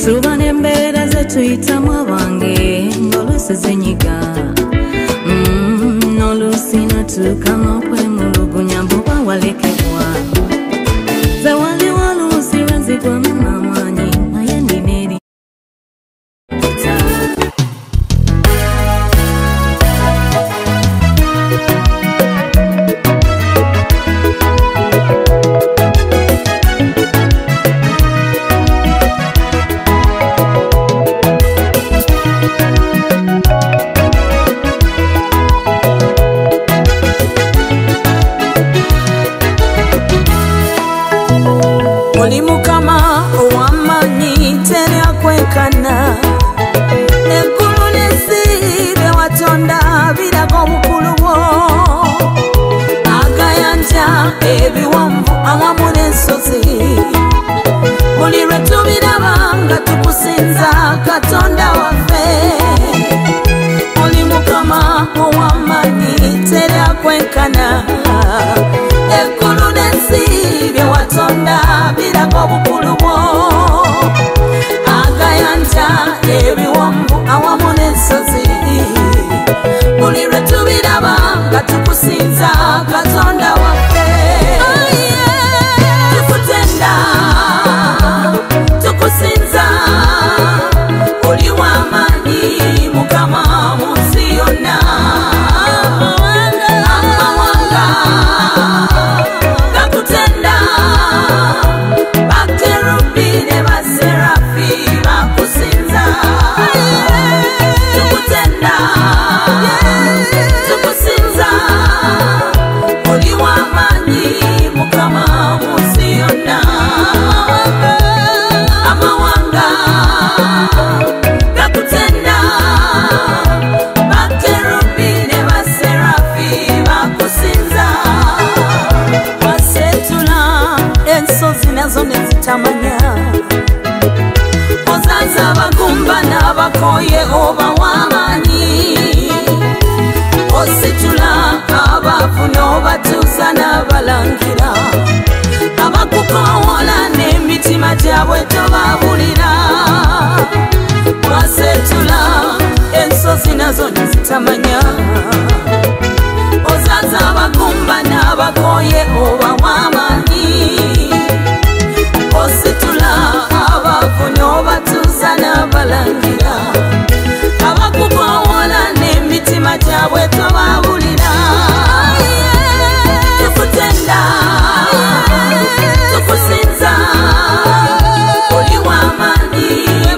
Tubane mbera zetuita mwabange ngolusi zenyiga nolusi natukama pwe mulugunya mbuba walekebwa zawali walusi razigwa mamamanyi naye nineri Oli mukama owamanyi teri akwekana eggulu n'ensi bye watonda biraga obukulu bwo agayanja ebiwanvu awamu n'ensozi buli lwe tubiraba nga tukusinza Katonda waffe oli mukama owamanyi teri akwekana eggulu n'ensi bye watonda biraga obukulu bwo agayanja ebiwanvu awamu n'ensozi buli lwe tubiraba nga tukusinza Katonda waffe tukutenda tukusinza oli w'amaanyi mukama mu nsi yonna amawanga gakutenda bakerubi ne baserafi bakusinza tukutenda tukusinza oli w'amaanyi mukama mu nsi yonna amawanga gakutenda bakerubi ne baserafi bakusinza wasetula ensozi nazo nezitamanya ozaza abagumba n'abakoye oba w'amaanyi ositula abavu n'obatuusa n'abalangira abakukowola n'emitima gyabwe tobabulira wasetula ensozi nazo nezitamanya ozaza abagumba n'abakoye oba w'amaanyi ositula abavu n'obatuusa n'abalangira abakukowola n'emitima gyabwe tobabulira tukutenda tukusinza oli w'amaanyi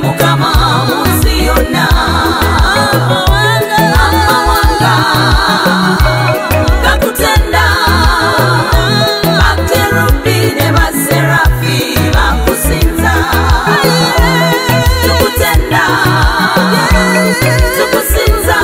mukama mu nsi yonna amawanga gakutenda bakerubi ne baserafi bakusinza tukutenda tukusinza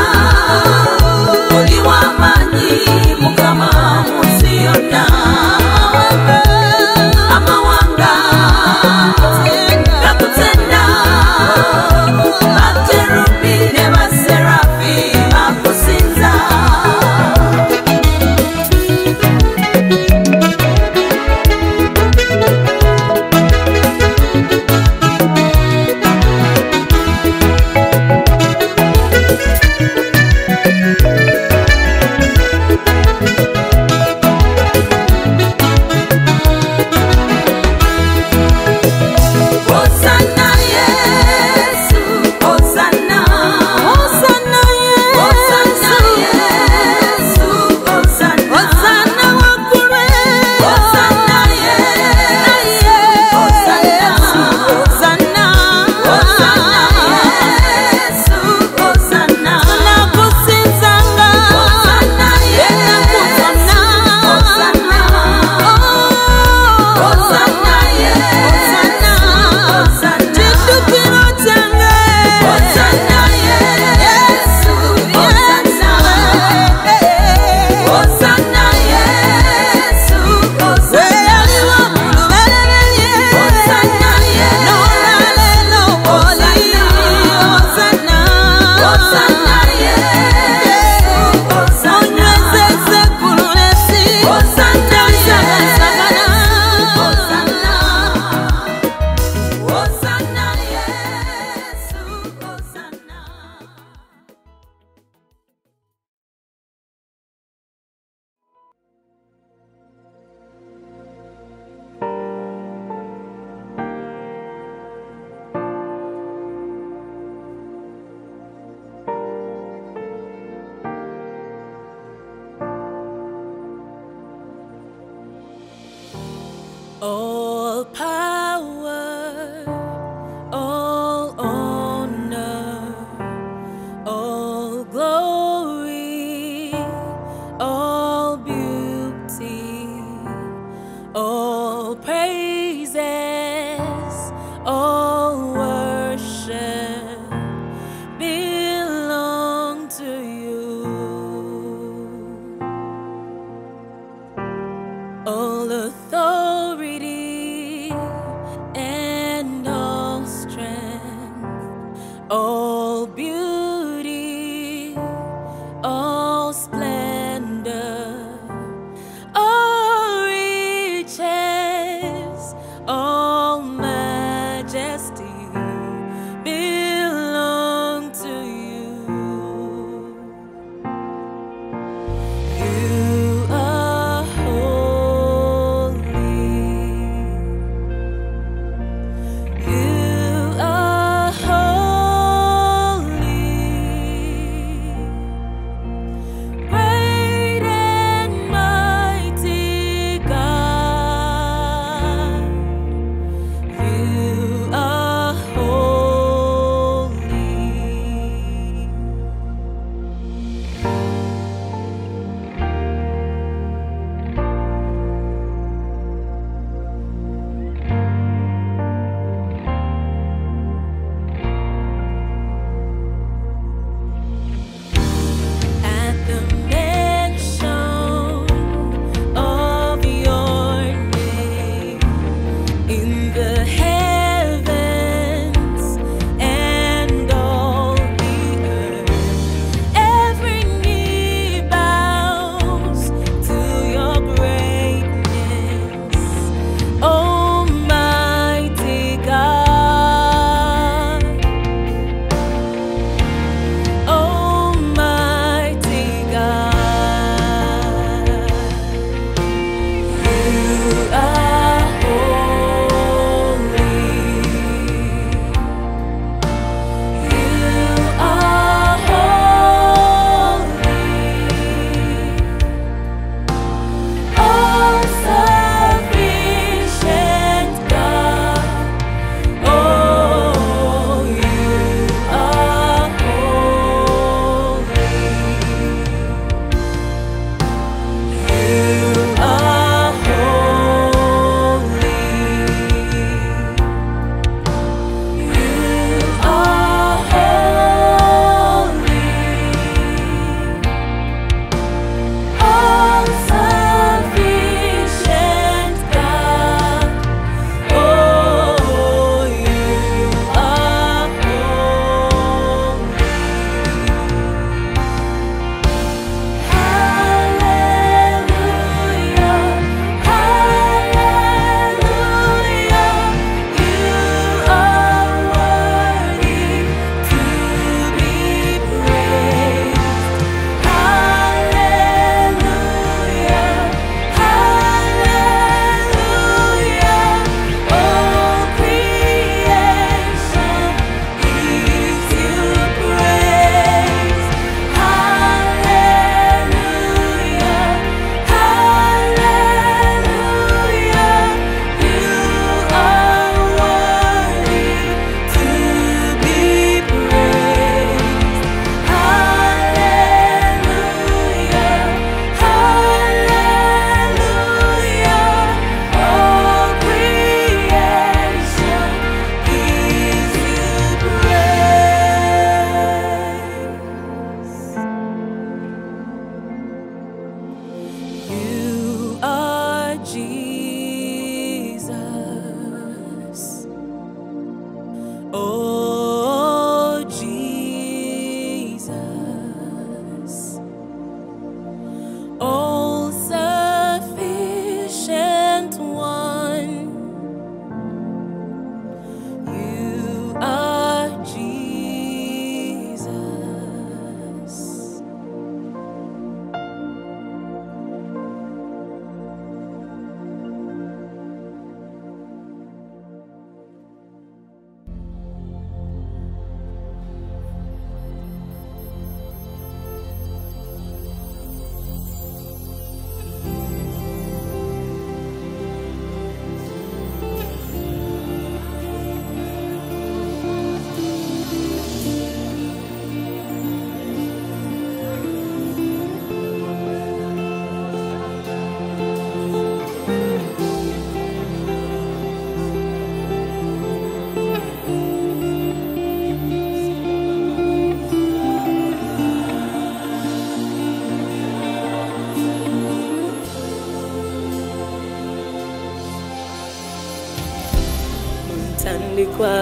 tandikwa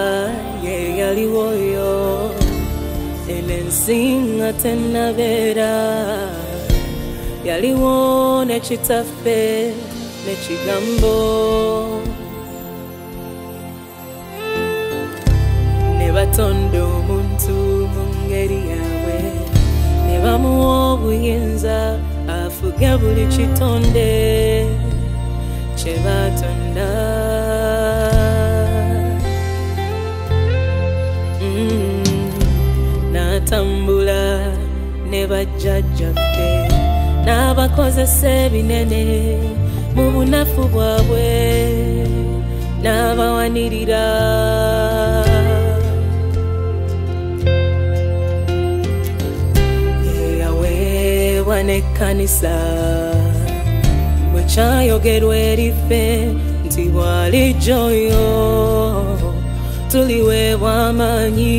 ye yaliwoyo enensinga tenabera yaliwo nekitaffe nekigambo nebatonda omuntu mu ngeri yaabwe ne bamuwa obuyinza afuge buli kitonde kye batonda n'atambula ne bajjajjaffe n'abakozesa ebinene mu bunafu bwabwe n'abawanirira yeyaweebwa n'ekkanisa bwe kyayogerwa eriffe nti bw'alijjoyo tuliweebwa amaanyi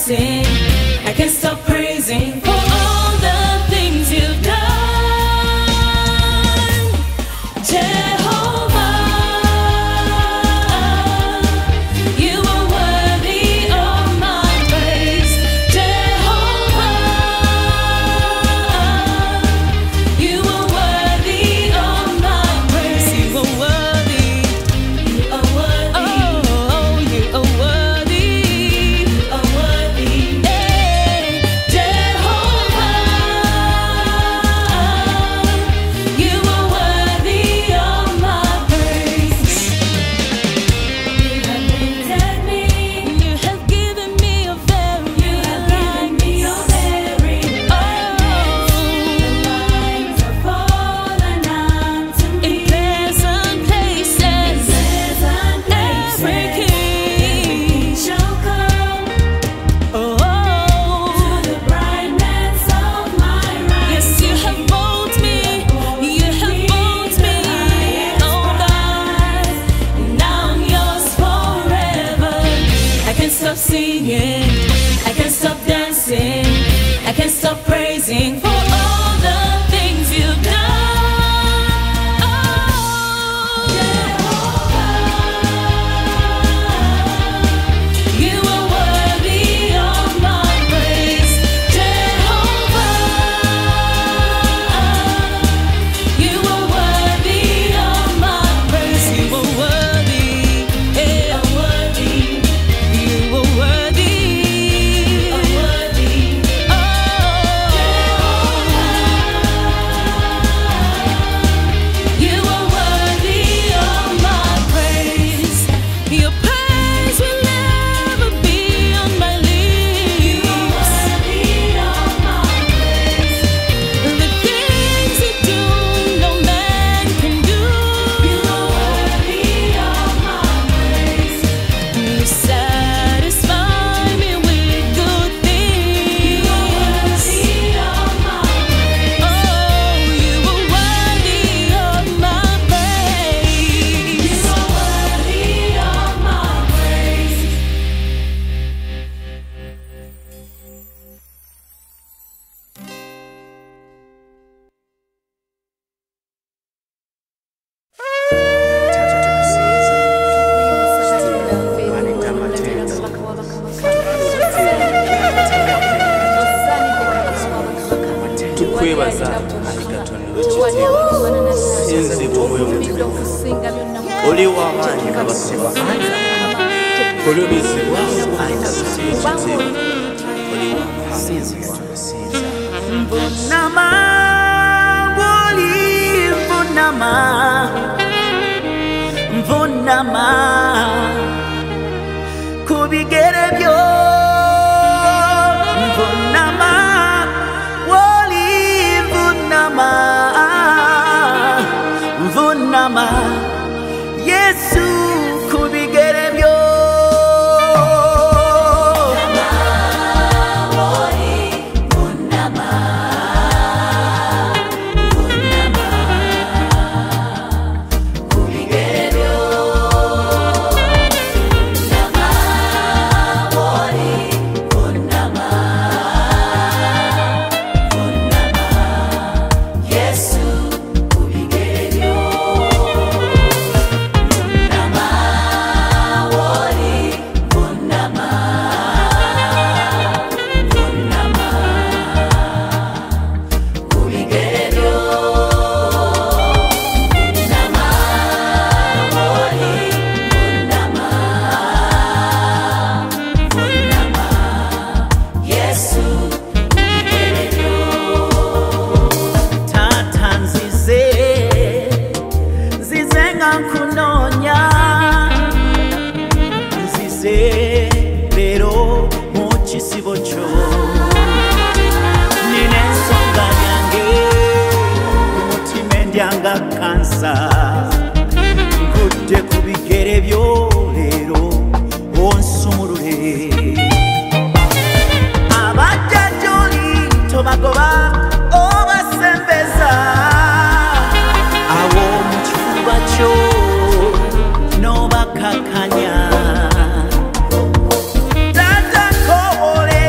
dancing. I can't stop praising for all the things you've done, Jehovah. You are worthy of my praise, Jehovah. You are worthy of my praise. You are worthy. You are worthy. Oh, you are worthy. You are worthy. Hey, Jehovah. You are worthy of my praise. You have lifted me. You have given me a very lines have fallen unto me. In pleasant places, every king shall come. Oh, to the brightness of my rise. Yes, you have molded me. You have molded me. Oh God, now I'm yours forever. I can't stop singing. I can't stop dancing. I can't stop praising for all the things you've done. Oh, Jehovah. You are worthy of my praise, Jehovah. You are worthy of my praise. You are worthy. You are worthy. You are worthy. You are worthy. Oh, you are worthy of my praise. Your praise will never be on my lips. You are worthy of my praise. The things you do, no man can do. You are worthy of my praise. You satisfy me with good things. You are worthy of my praise. Oh, you are worthy of my praise. You are worthy of my praise. tukwebaza alikatonda sinzi bw'omwoyo oli w'amaanyi n'abasiba oli obizibwa alikakusinza oli w'amaanyi Mbunama, woli mbunama, mbunama, kubigere byo. Mbunama, woli mbunama, mbunama, Yesu kubigere byo. Nkudde ku bigere byo leero onsumulule abajja gy'oli tobagoba obasembeza awo mu kifuba kyo n'obakakanya tatako ole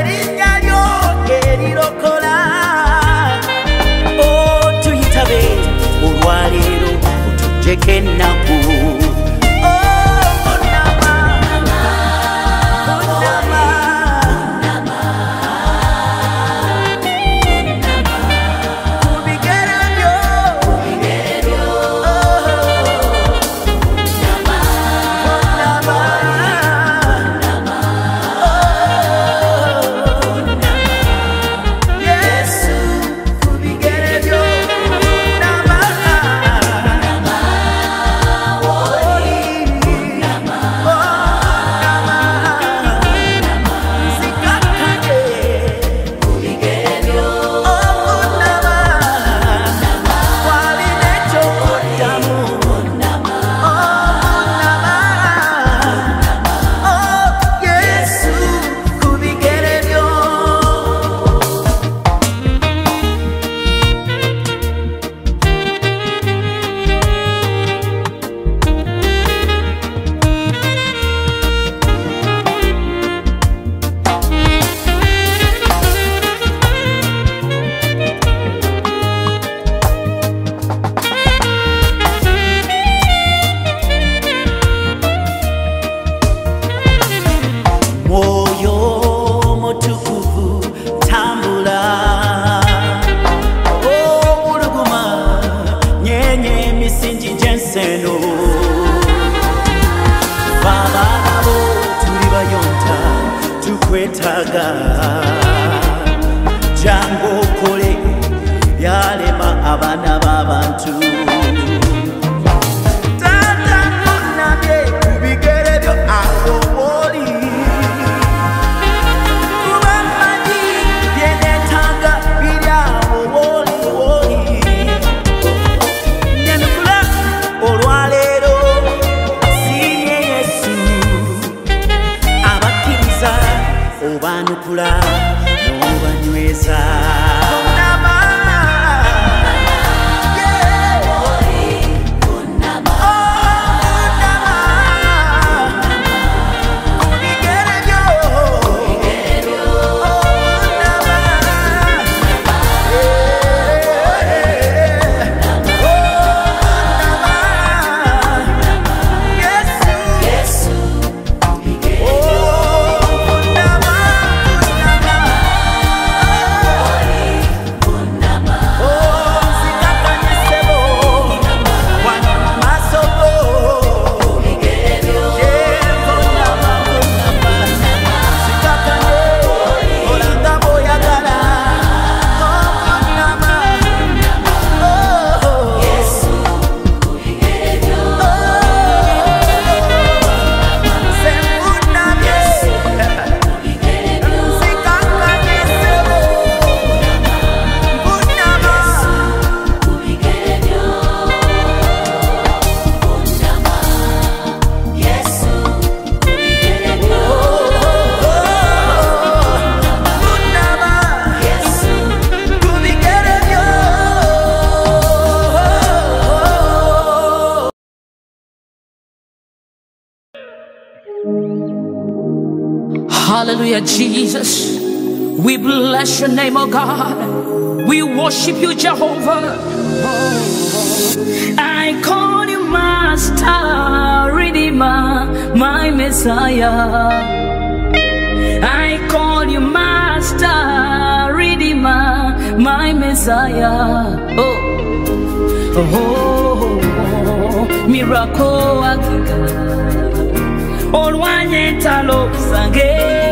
tukwetaaga jangu okole byalema abaana b'abantu taata tunnabye ku bigere byo awo oli kuba mmanyi byeneetaaga biri awo oli nyanukula olwaleero siimye Yesu abakkiriza obanukula n'obanyweza Hallelujah, Jesus. We bless your name, oh God. We worship you, Jehovah. I call you Master, Redeemer, my Messiah. I call you Master, Redeemer, my Messiah. Miracle, Olwanye talo sange.